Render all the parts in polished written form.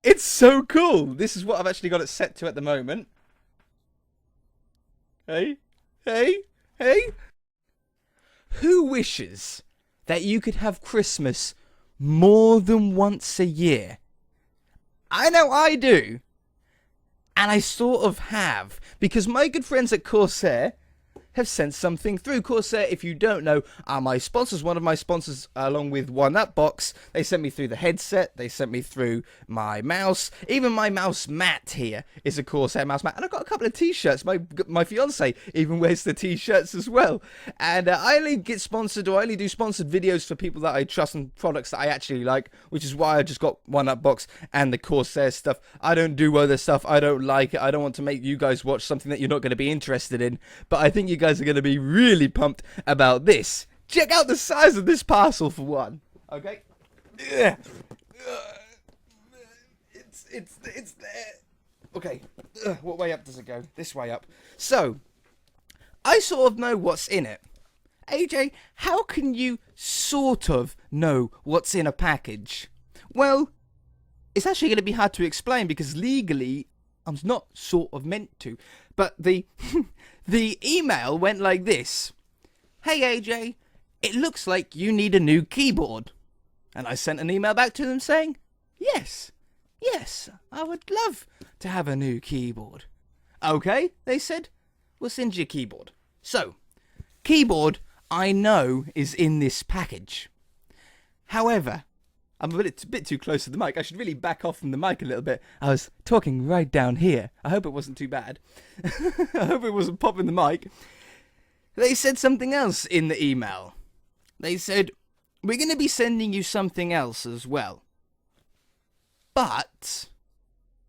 It's so cool. This is what I've actually got it set to at the moment. Hey, hey, hey. Who wishes that you could have Christmas more than once a year? I know I do. And I sort of have. Because my good friends at Corsair have sent something through. Corsair, if you don't know, are my sponsors. One of my sponsors, along with One Up Box, they sent me through the headset. They sent me through my mouse. Even my mouse mat here is a Corsair mouse mat. And I've got a couple of t-shirts. My fiance even wears the t-shirts as well. And I only get sponsored, or I only do sponsored videos for people that I trust and products that I actually like, which is why I just got One Up Box and the Corsair stuff. I don't do other stuff. I don't like it. I don't want to make you guys watch something that you're not going to be interested in. But I think you guys are going to be really pumped about this. Check out the size of this parcel for one. Okay. It's there. Okay. What way up does it go? This way up. So, I sort of know what's in it. AJ, how can you sort of know what's in a package? Well, it's actually going to be hard to explain because legally I'm not sort of meant to. But the email went like this. Hey AJ, it looks like you need a new keyboard. And I sent an email back to them saying, yes, I would love to have a new keyboard. Okay, they said, we'll send you a keyboard. So, keyboard I know is in this package. However, I'm a bit too close to the mic. I should really back off from the mic a little bit. I was talking right down here. I hope it wasn't too bad. I hope it wasn't popping the mic. They said something else in the email. They said, we're going to be sending you something else as well. But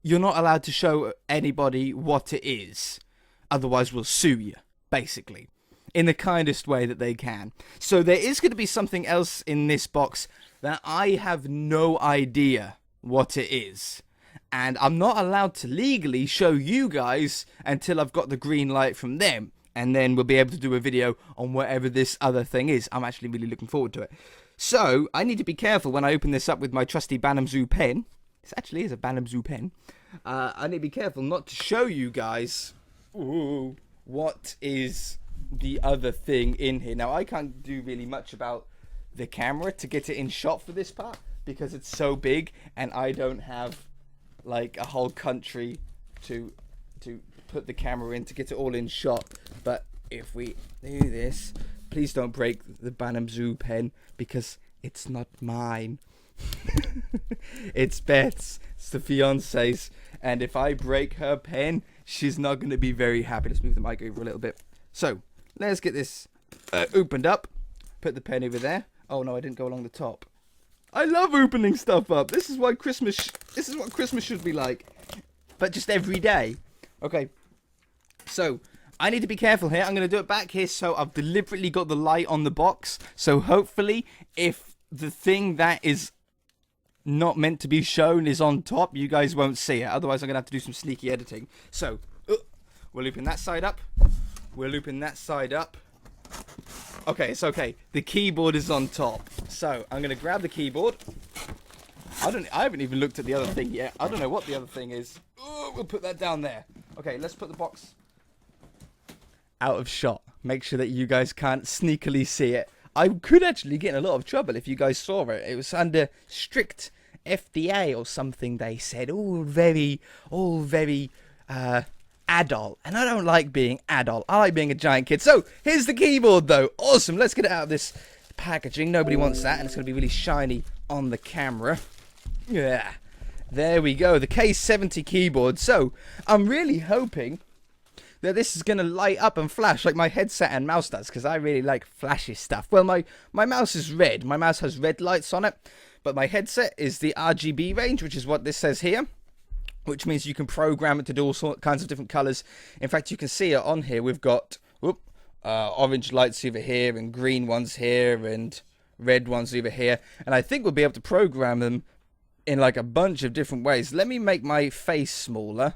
you're not allowed to show anybody what it is. Otherwise we'll sue you, basically. In the kindest way that they can. So there is going to be something else in this box that I have no idea what it is. And I'm not allowed to legally show you guys until I've got the green light from them. And then we'll be able to do a video on whatever this other thing is. I'm actually really looking forward to it. So, I need to be careful when I open this up with my trusty Banham Zoo pen. This actually is a Banham Zoo pen. I need to be careful not to show you guys what is the other thing in here. Now, I can't do really much about the camera to get it in shot for this part because it's so big and I don't have like a whole country to put the camera in to get it all in shot. But if we do this, please don't break the Banham Zoo pen because it's not mine. It's Beth's. It's the fiance's, and if I break her pen, she's not going to be very happy. Let's move the mic over a little bit. So let's get this opened up. Put the pen over there. Oh no, I didn't go along the top. I love opening stuff up. This is why this is what Christmas should be like, but just every day. Okay. So I need to be careful here. I'm going to do it back here. So I've deliberately got the light on the box. So hopefully, if the thing that is not meant to be shown is on top, you guys won't see it. Otherwise, I'm going to have to do some sneaky editing. So we're looping that side up. We're looping that side up. Okay, it's okay. The keyboard is on top. So I'm going to grab the keyboard. I haven't even looked at the other thing yet. I don't know what the other thing is. We'll put that down there. Okay, let's put the box out of shot. Make sure that you guys can't sneakily see it. I could actually get in a lot of trouble if you guys saw it. It was under strict FDA or something, they said. All very adult. And I don't like being adult. I like being a giant kid. So, here's the keyboard though. Awesome. Let's get it out of this packaging. Nobody wants that. And it's going to be really shiny on the camera. Yeah. There we go. The K70 keyboard. So, I'm really hoping that this is going to light up and flash like my headset and mouse does, because I really like flashy stuff. Well, my mouse is red. My mouse has red lights on it, but my headset is the RGB range, which is what this says here, which means you can program it to do all kinds of different colors. In fact, you can see it on here. We've got orange lights over here and green ones here and red ones over here, and I think we'll be able to program them in like a bunch of different ways. Let me make my face smaller.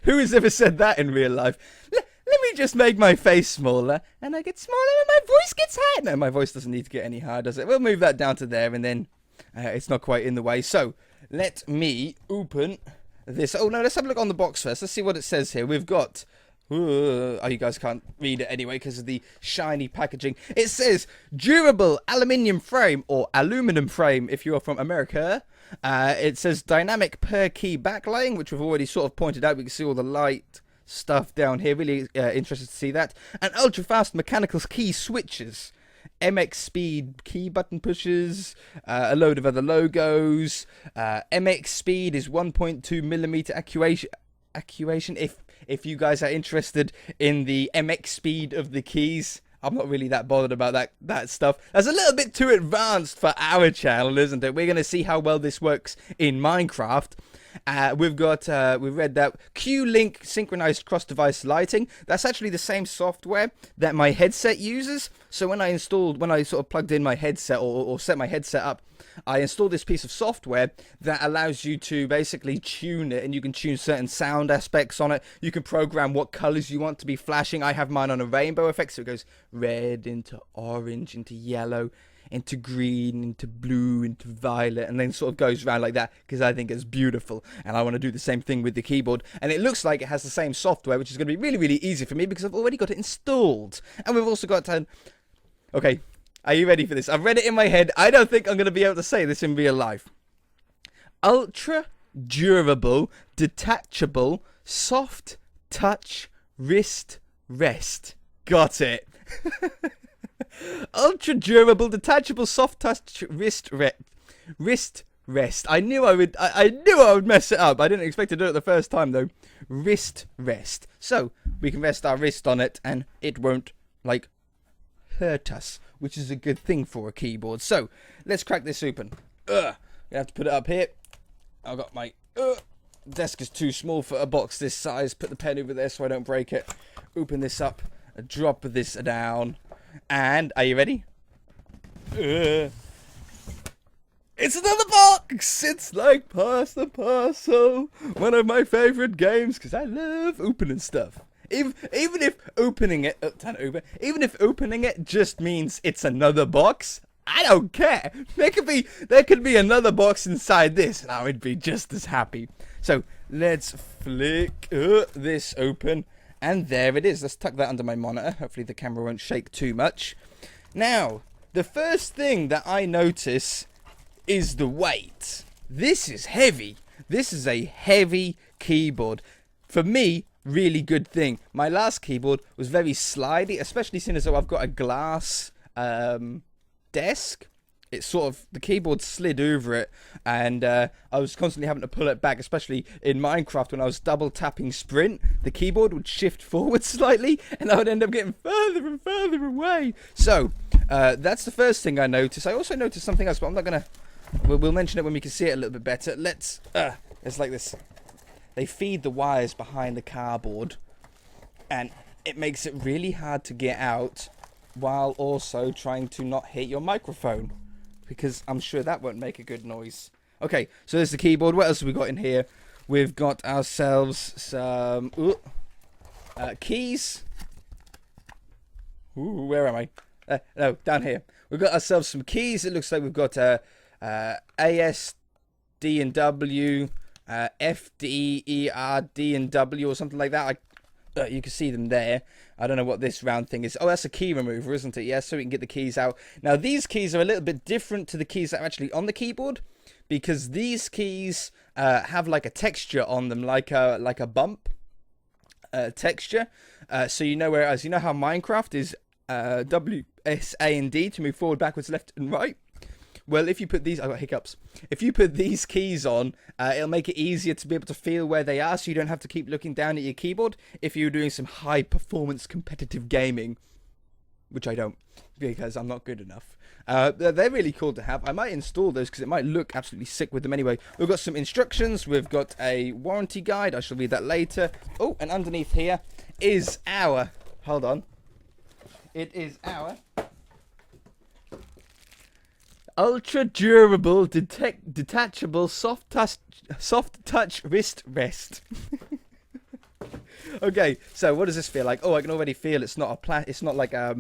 Who has ever said that in real life? Let me just make my face smaller, and I get smaller and my voice gets higher. No, my voice doesn't need to get any higher, does it? We'll move that down to there, and then it's not quite in the way. So, let me open this. Oh no, let's have a look on the box first. Let's see what it says here. We've got... oh, you guys can't read it anyway because of the shiny packaging. It says durable aluminium frame, or aluminum frame if you're from America. It says dynamic per key backlighting, which we've already sort of pointed out. We can see all the light stuff down here. Really interested to see that. And ultra fast mechanical key switches. MX speed key button pushes, a load of other logos. MX speed is 1.2 millimeter actuation. If you guys are interested in the MX speed of the keys, I'm not really that bothered about that stuff. That's a little bit too advanced for our channel, isn't it? We're going to see how well this works in Minecraft. We've read that Q-Link synchronized cross-device lighting. That's actually the same software that my headset uses. So when I sort of plugged in my headset or set my headset up, I installed this piece of software that allows you to basically tune it, and you can tune certain sound aspects on it. You can program what colors you want to be flashing. I have mine on a rainbow effect, so it goes red into orange, into yellow, into green, into blue, into violet, and then sort of goes around like that because I think it's beautiful, and I want to do the same thing with the keyboard. And it looks like it has the same software, which is going to be really, really easy for me because I've already got it installed. And we've also got okay, are you ready for this? I've read it in my head. I don't think I'm going to be able to say this in real life. Ultra durable, detachable, soft touch wrist rest. Got it. Ultra durable, detachable, soft touch wrist rest. I knew I would mess it up. I didn't expect to do it the first time though. Wrist rest. So we can rest our wrist on it, and it won't hurt us, which is a good thing for a keyboard. So let's crack this open. You have to put it up here. I've got my desk is too small for a box this size. Put the pen over there so I don't break it. Open this up. Drop this down. And are you ready? It's another box. It's like Pass the Parcel, one of my favorite games because I love opening stuff. Even if opening it, even if opening it just means it's another box, I don't care. There could be another box inside this, and I would be just as happy. So let's flick this open. And there it is. Let's tuck that under my monitor. Hopefully the camera won't shake too much. Now, the first thing that I notice is the weight. This is heavy. This is a heavy keyboard. For me, really good thing. My last keyboard was very slidey, especially seeing as though I've got a glass desk. It's sort of, the keyboard slid over it, and I was constantly having to pull it back, especially in Minecraft when I was double tapping sprint. The keyboard would shift forward slightly, and I would end up getting further and further away. So that's the first thing I noticed. I also noticed something else, but I'm not gonna. We'll mention it when we can see it a little bit better. It's like this. They feed the wires behind the cardboard, and it makes it really hard to get out while also trying to not hit your microphone, because I'm sure that won't make a good noise. Okay, so there's the keyboard. What else have we got in here? We've got ourselves some keys. Ooh, where am I? No, down here. We've got ourselves some keys. It looks like we've got A, S, D, and W, F, D, E, R, D, and W, or something like that. You can see them there. I don't know what this round thing is. Oh, that's a key remover, isn't it? Yeah, so we can get the keys out. Now, these keys are a little bit different to the keys that are actually on the keyboard, because these keys have like a texture on them, like a bump texture. So you know, whereas you know how Minecraft is W, S, A, and D to move forward, backwards, left, and right. Well, if you put these, I've got hiccups. If you put these keys on, it'll make it easier to be able to feel where they are, so you don't have to keep looking down at your keyboard if you're doing some high-performance competitive gaming, which I don't, because I'm not good enough. They're really cool to have. I might install those because it might look absolutely sick with them anyway. We've got some instructions. We've got a warranty guide. I shall read that later. Oh, and underneath here is our, hold on. It is our ultra durable, detachable, soft touch wrist rest. Okay, so what does this feel like? Oh, I can already feel it's not like a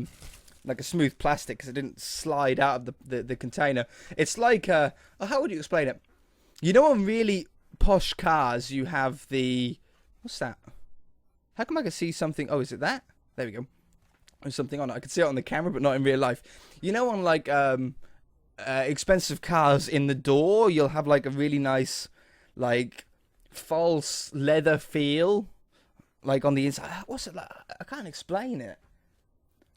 smooth plastic because it didn't slide out of the container. It's like how would you explain it? You know, on really posh cars, you have the... What's that? How come I can see something? Oh, is it that? There we go. There's something on it. I can see it on the camera, but not in real life. You know, on like expensive cars, in the door, you'll have like a really nice, like, false leather feel, like on the inside. What's it like? I can't explain it.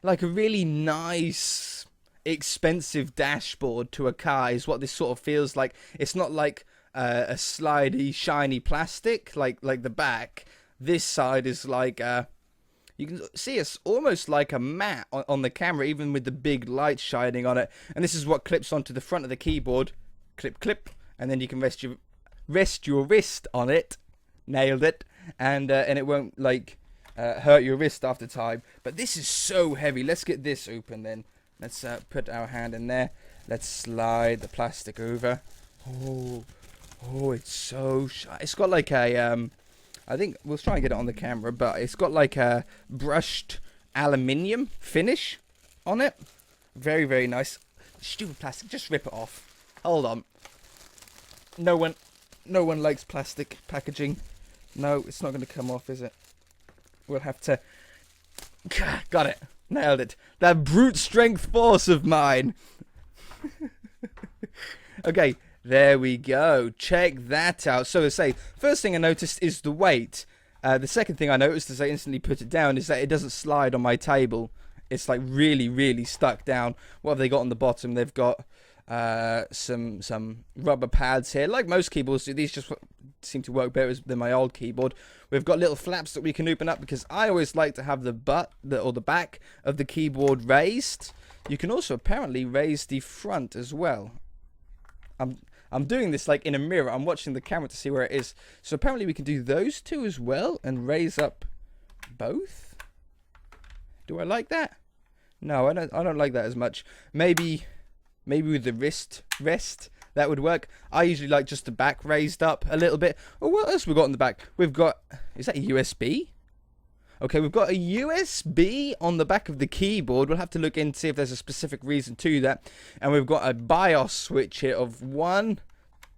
Like a really nice, expensive dashboard to a car is what this sort of feels like. It's not like a slidey, shiny plastic like the back. This side is like you can see it's almost like a matte on the camera, even with the big light shining on it. And this is what clips onto the front of the keyboard. Clip, clip, and then you can rest your wrist on it. Nailed it. And it won't like hurt your wrist after time. But this is so heavy. Let's get this open then. Let's put our hand in there. Let's slide the plastic over. Oh, it's so shy. It's got like a I think we'll try and get it on the camera, but it's got like a brushed aluminium finish on it. Very, very nice. Stupid plastic. Just rip it off. Hold on. No one likes plastic packaging. No, it's not going to come off, is it? We'll have to... Got it. Nailed it. That brute strength force of mine. Okay. There we go. Check that out. So to say, first thing I noticed is the weight. The second thing I noticed as I instantly put it down is that it doesn't slide on my table. It's like really, really stuck down. What have they got on the bottom? They've got some rubber pads here. Like most keyboards do, these just seem to work better than my old keyboard. We've got little flaps that we can open up because I always like to have the the back of the keyboard raised. You can also apparently raise the front as well. I'm doing this like in a mirror. I'm watching the camera to see where it is. So apparently we can do those two as well and raise up both. Do I like that? No, I don't like that as much. Maybe with the wrist rest that would work. I usually like just the back raised up a little bit. Oh, what else we got in the back? We've got, is that a USB? Okay, we've got a USB on the back of the keyboard. We'll have to look in to see if there's a specific reason to that. And we've got a BIOS switch here of 1,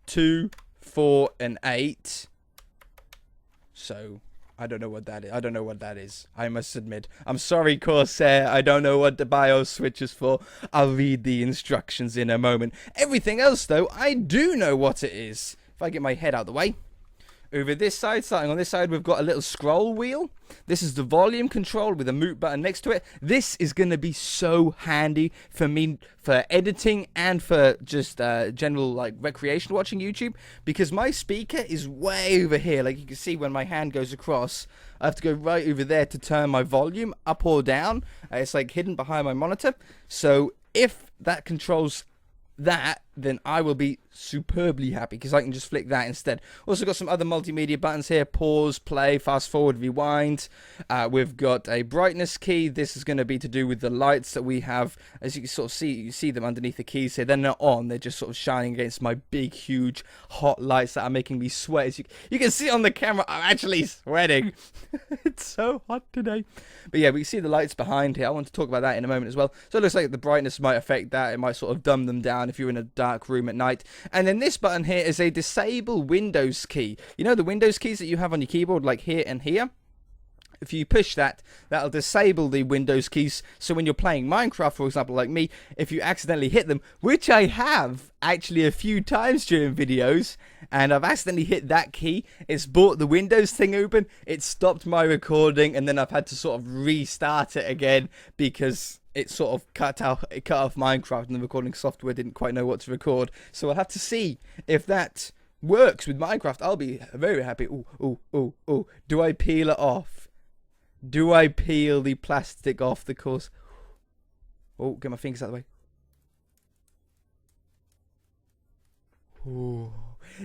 2, 4, and 8. So, I don't know what that is. I don't know what that is. I must admit. I'm sorry, Corsair. I don't know what the BIOS switch is for. I'll read the instructions in a moment. Everything else, though, I do know what it is. If I get my head out of the way. Over this side, starting on this side, we've got a little scroll wheel. This is the volume control with a mute button next to it. This is going to be so handy for me for editing and for just general like recreation watching YouTube, because my speaker is way over here. Like you can see when my hand goes across, I have to go right over there to turn my volume up or down. It's like hidden behind my monitor. So if that controls that, then I will be superbly happy because I can just flick that instead. Also got some other multimedia buttons here: pause, play, fast forward, rewind. We've got a brightness key. This is going to be to do with the lights that we have. As you can sort of see, you see them underneath the keys here. They're not on, they're just sort of shining against my big huge hot lights that are making me sweat. As you can see on the camera, I'm actually sweating. It's so hot today. But yeah, we see the lights behind here. I want to talk about that in a moment as well. So it looks like the brightness might affect that. It might sort of dumb them down if you're in a dark room at night. And then this button here is a disable Windows key. You know the Windows keys that you have on your keyboard, like here and here? If you push that, that'll disable the Windows keys. So when you're playing Minecraft, for example, like me, if you accidentally hit them, which I have actually a few times during videos, and I've accidentally hit that key, it's brought the Windows thing open, it stopped my recording, and then I've had to sort of restart it again because it sort of cut off Minecraft and the recording software didn't quite know what to record. So I'll have to see if that works with Minecraft. I'll be very happy. Ooh. Do I peel it off? Do I peel the plastic off the course? Oh, get my fingers out of the way. Oh,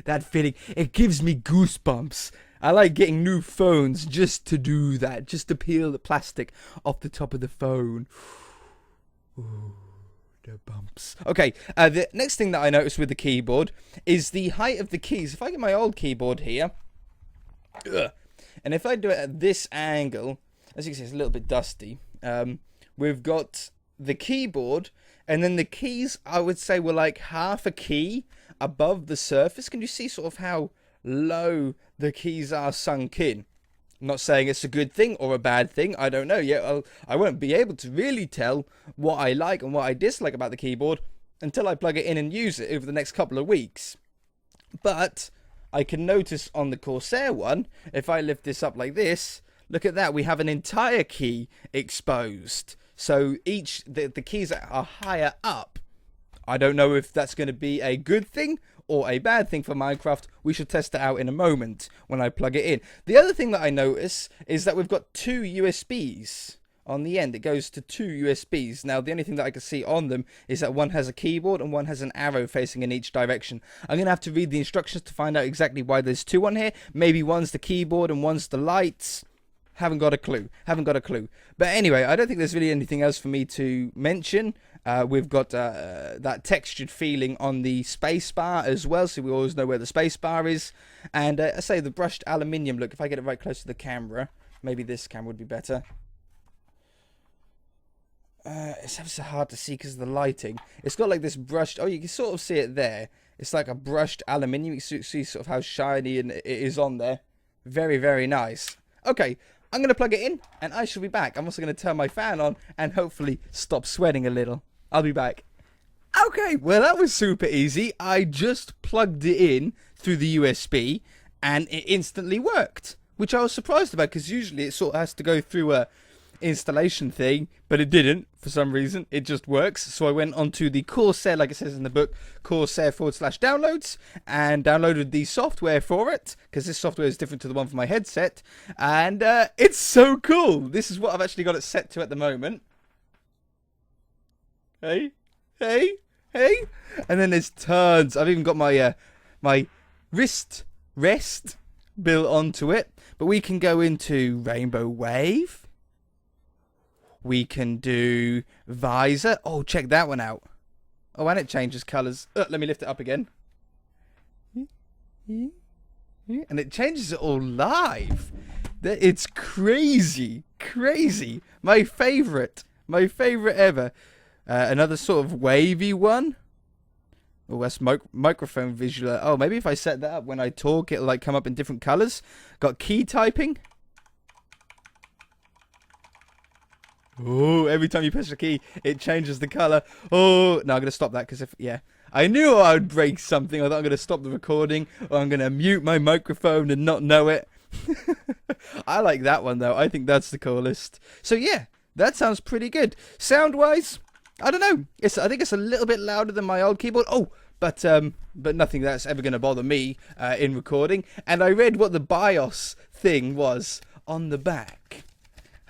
that feeling, it gives me goosebumps. I like getting new phones just to do that, just to peel the plastic off the top of the phone. Ooh, the bumps. Okay, the next thing that I noticed with the keyboard is the height of the keys. If I get my old keyboard here, and if I do it at this angle, as you can see, it's a little bit dusty. We've got the keyboard, and then the keys, I would say, were like half a key above the surface, can you see sort of how low the keys are sunk in? I'm not saying it's a good thing or a bad thing. I don't know yet. I won't be able to really tell what I like and what I dislike about the keyboard until I plug it in and use it over the next couple of weeks. But I can notice on the Corsair one, if I lift this up like this, look at that. We have an entire key exposed. So the keys are higher up. I don't know if that's going to be a good thing or a bad thing for Minecraft. We should test it out in a moment when I plug it in. The other thing that I notice is that we've got 2 USBs on the end. It goes to 2 USBs. Now, the only thing that I can see on them is that one has a keyboard and one has an arrow facing in each direction. I'm going to have to read the instructions to find out exactly why there's 2 on here. Maybe one's the keyboard and one's the lights. Haven't got a clue. But anyway, I don't think there's really anything else for me to mention. We've got that textured feeling on the space bar as well, so we always know where the space bar is. And I say the brushed aluminium look, if I get it right close to the camera, maybe this camera would be better. It's ever so hard to see because of the lighting. It's got like this brushed, oh, you can sort of see it there. It's like a brushed aluminium. You can see sort of how shiny and it is on there. Very, very nice. Okay, I'm going to plug it in and I shall be back. I'm also going to turn my fan on and hopefully stop sweating a little. I'll be back. Okay, well that was super easy. I just plugged it in through the USB and it instantly worked, which I was surprised about because usually it sort of has to go through a installation thing, but it didn't for some reason. It just works. So I went onto the Corsair, like it says in the book, Corsair/downloads, and downloaded the software for it because this software is different to the one for my headset, and it's so cool. This is what I've actually got it set to at the moment. Hey, and then there's tons. I've even got my my wrist rest built onto it, but we can go into Rainbow Wave. We can do visor. Oh, check that one out. Oh, and it changes colours. Let me lift it up again. And it changes it all live. It's crazy. Crazy. My favourite. My favourite ever. Another sort of wavy one. Oh, that's microphone visual. Oh, maybe if I set that up when I talk, it'll like come up in different colours. Got key typing. Oh, every time you press the key, it changes the colour. Oh, no, I'm going to stop that because I knew I would break something. I thought I'm going to stop the recording or I'm going to mute my microphone and not know it. I like that one, though. I think that's the coolest. So, yeah, that sounds pretty good. Sound-wise, I don't know. I think it's a little bit louder than my old keyboard. Oh, but nothing that's ever going to bother me in recording. And I read what the BIOS thing was on the back.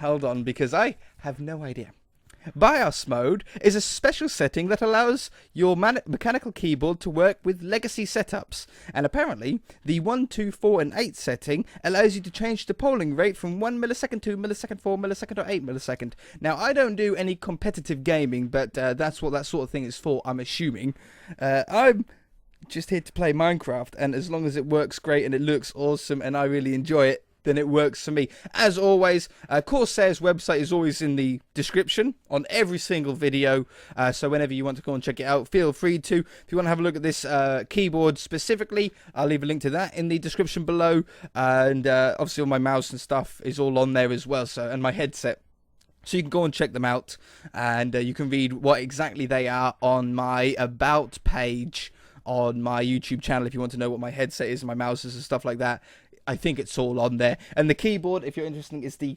Hold on, because I have no idea. BIOS mode is a special setting that allows your mechanical keyboard to work with legacy setups. And apparently, the 1, 2, 4, and 8 setting allows you to change the polling rate from 1 millisecond, 2 millisecond, 4 millisecond, or 8 millisecond. Now, I don't do any competitive gaming, but that's what that sort of thing is for, I'm assuming. I'm just here to play Minecraft, and as long as it works great and it looks awesome and I really enjoy it, then it works for me. As always, Corsair's website is always in the description on every single video, so whenever you want to go and check it out, feel free to. If you want to have a look at this keyboard specifically, I'll leave a link to that in the description below, and obviously all my mouse and stuff is all on there as well, and my headset. So you can go and check them out, and you can read what exactly they are on my About page on my YouTube channel if you want to know what my headset is and my mouse is and stuff like that. I think it's all on there. And the keyboard, if you're interested, is the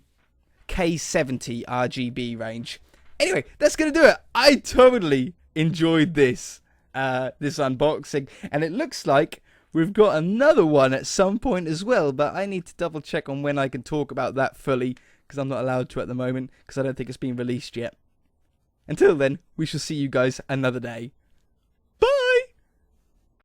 K70 RGB range. Anyway, that's going to do it. I totally enjoyed this unboxing. And it looks like we've got another one at some point as well. But I need to double check on when I can talk about that fully, because I'm not allowed to at the moment, because I don't think it's been released yet. Until then, we shall see you guys another day.